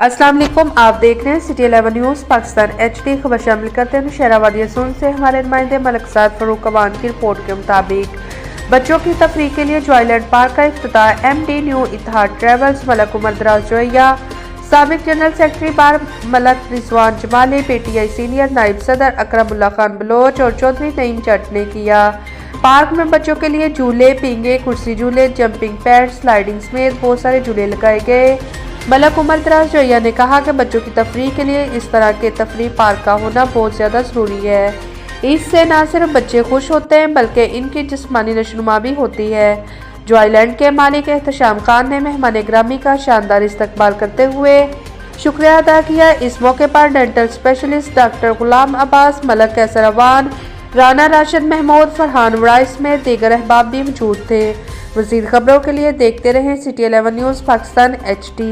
अस्सलाम वालेकुम, आप देख रहे हैं सिटी 11 न्यूज़ पाकिस्तान HD। खबर शामिल करते हैं शहराबादी सून से हमारे नुमाइंदे मलिक साद फरूक अवान की रिपोर्ट के मुताबिक बच्चों की तफरीह के लिए जॉयलैंड पार्क का इफ्तिताह MD न्यू इतिहाद ट्रेवल्स मलक उमर दराज जोया, साबिक जनरल सेक्रेटरी बार मलक रिजवान जमाली, PTI सीनियर नायब सदर अकरमुल्लाह खान बलोच और चौधरी नईम जट ने किया। पार्क में बच्चों के लिए झूले, पींगे, कुर्सी झूले, जंपिंग पैड, स्लाइडिंग समेत बहुत सारे झूले लगाए गए। मलक उमर दराज जोया ने कहा कि बच्चों की तफरीह के लिए इस तरह के तफरीह पार्क का होना बहुत ज़्यादा ज़रूरी है। इससे न सिर्फ बच्चे खुश होते हैं बल्कि इनकी जिस्मानी नशोनुमा भी होती है। जॉयलैंड के मालिक एहतशाम खान ने मेहमान ग्रामी का शानदार इस्तकबाल करते हुए शुक्रिया अदा किया। इस मौके पर डेंटल स्पेशलिस्ट डॉक्टर गुलाम अब्बास, मलक कैसर अवान, राना राशिद महमूद, फरहान वड़ाइस में दीगर अहबाब भी मौजूद थे। मज़ीद खबरों के लिए देखते रहें सिटी 11 न्यूज़ पाकिस्तान HD।